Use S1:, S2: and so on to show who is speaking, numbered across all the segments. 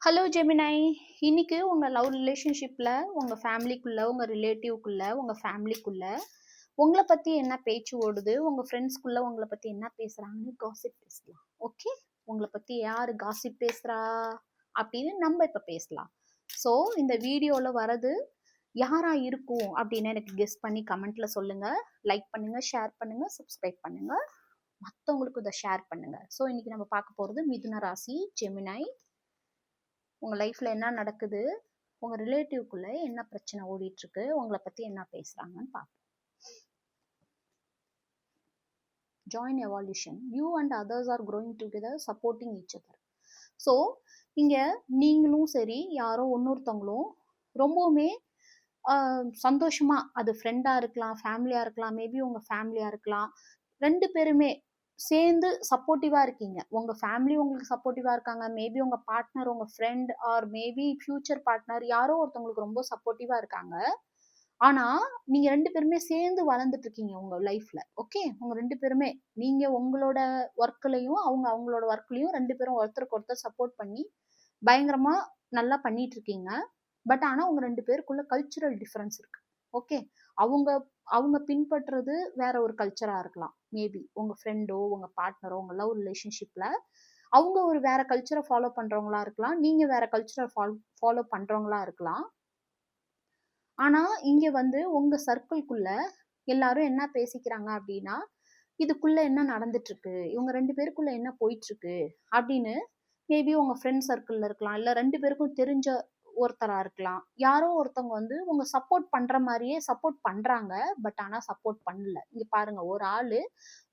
S1: Hello ஜெமினை. இன்னைக்கு உங்க love ரிலேஷன்ஷிப்ல உங்க ஃபேமிலிக்குள்ள, உங்க ரிலேட்டிவ்க்குள்ள, உங்க ஃபேமிலிக்குள்ள உங்களை பத்தி என்ன பேச்சு ஓடுது, உங்க ஃப்ரெண்ட்ஸ்குள்ள உங்களை பத்தி என்ன பேசுறாங்கன்னு காசிப் பேசலாம். ஓகே, உங்களை பத்தி யாரு காசிப் பேசுறா அப்படின்னு நம்ம இப்ப பேசலாம். ஸோ இந்த வீடியோல வரது யாரா இருக்கும் அப்படின்னு எனக்கு கெஸ் பண்ணி கமெண்ட்ல சொல்லுங்க. லைக் பண்ணுங்க, ஷேர் பண்ணுங்க, சப்ஸ்கிரைப் பண்ணுங்க, மற்றவங்களுக்கு இதை ஷேர் பண்ணுங்க. ஸோ இன்னைக்கு நம்ம பார்க்க போறது மிதுன ராசி ஜெமினை. உங்க லைஃப்ல என்ன நடக்குது, உங்க ரிலேட்டிவ்க்குள்ள என்ன பிரச்சனை ஓடிட்டு இருக்கு, உங்களை பத்தி என்ன பேசுறாங்கன்னு பார்ப்போம். Join evaluation. You and others are growing together, supporting each other. So இங்க நீங்களும் சரி, யாரோ இன்னொருத்தவங்களும் ரொம்பவுமே சந்தோஷமா, அது ஃப்ரெண்டா இருக்கலாம், ஃபேமிலியா இருக்கலாம், மேபி உங்க ஃபேமிலியா இருக்கலாம், ரெண்டு பேருமே சேர்ந்து சப்போர்ட்டிவா இருக்கீங்க. உங்க ஃபேமிலி உங்களுக்கு சப்போர்ட்டிவா இருக்காங்க, மேபி உங்க பார்ட்னர், உங்க friend or maybe future partner யாரோ ஒருத்தவங்களுக்கு ரொம்ப சப்போர்ட்டிவா இருக்காங்க. ஆனா நீங்க ரெண்டு பேருமே சேர்ந்து வளர்ந்துட்டு இருக்கீங்க உங்க லைஃப்ல. ஓகே, உங்க ரெண்டு பேருமே, நீங்க உங்களோட ஒர்க்லயும் அவங்க அவங்களோட ஒர்க்லயும் ரெண்டு பேரும் ஒருத்தருக்கு ஒருத்தர் சப்போர்ட் பண்ணி பயங்கரமா நல்லா பண்ணிட்டு இருக்கீங்க. பட் ஆனா உங்க ரெண்டு பேருக்குள்ள கல்ச்சுரல் டிஃபரன்ஸ் இருக்கு. ஓகே, அவங்க அவங்க பின்பற்றுறது வேற ஒரு கல்ச்சரா இருக்கலாம். மேபி உங்க ஃப்ரெண்டோ, உங்க பார்ட்னரோ, உங்க லவ் ரிலேஷன்ஷிப்ல அவங்க ஒரு வேற கல்ச்சரை ஃபாலோ பண்றவங்களா இருக்கலாம், நீங்க வேற கல்ச்சரை ஃபாலோ பண்றவங்களா இருக்கலாம். ஆனா இங்க வந்து உங்க சர்க்கிள்குள்ள எல்லாரும் என்ன பேசிக்கிறாங்க அப்படின்னா, இதுக்குள்ள என்ன நடந்துட்டு இருக்கு, இவங்க ரெண்டு பேருக்குள்ள என்ன போயிட்டு இருக்கு அப்படின்னு மேபி உங்க ஃப்ரெண்ட் சர்க்கிள்ல இருக்கலாம், இல்ல ரெண்டு பேருக்கும் தெரிஞ்ச ஒருத்தரா இருக்கலாம். யாரோ ஒருத்தவங்க வந்து உங்க சப்போர்ட் பண்ற மாதிரியே சப்போர்ட் பண்றாங்க, பட் ஆனா சப்போர்ட் பண்ணல. இங்க பாருங்க, ஒரு ஆளு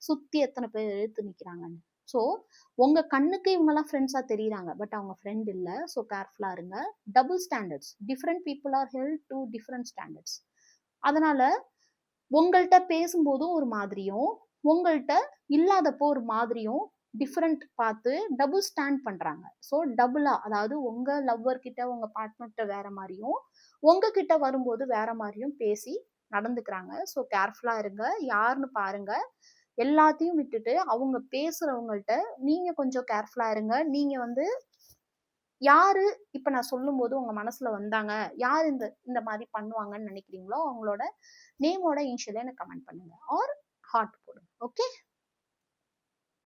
S1: சுத்தி எத்தனை பேர் எழுத்து நிக்கிறாங்கன்னு. ஸோ உங்க கண்ணுக்கு இவங்கெல்லாம் ஃப்ரெண்ட்ஸா தெரியுறாங்க, பட் அவங்க ஃப்ரெண்ட் இல்ல. ஸோ கேர்ஃபுல்லா இருங்க. Double standards, different people are held to different standards. அதனால உங்கள்கிட்ட பேசும்போதும் ஒரு மாதிரியும், உங்கள்கிட்ட இல்லாதப்போ ஒரு மாதிரியும் டிஃப்ரெண்ட் பார்த்து டபுள் ஸ்டாண்ட் பண்றாங்க. ஸோ டபுளா, அதாவது உங்க லவ்வர் கிட்ட உங்க பார்ட்னர்கிட்ட வேற மாதிரியும், உங்ககிட்ட வரும்போது வேற மாதிரியும் பேசி நடந்துக்கிறாங்க. ஸோ கேர்ஃபுல்லா இருங்க. யாருன்னு பாருங்க. எல்லாத்தையும் விட்டுட்டு அவங்க பேசுறவங்கள்ட்ட நீங்க கொஞ்சம் கேர்ஃபுல்லா இருங்க. நீங்க வந்து யாரு இப்ப நான் சொல்லும் போது உங்க மனசுல வந்தாங்க, யார் இந்த இந்த மாதிரி பண்ணுவாங்கன்னு நினைக்கிறீங்களோ அவங்களோட நேமோட இனிஷியலை எனக்கு கமெண்ட் பண்ணுங்க ஆர் ஹார்ட் போடுங்க. ஓகே.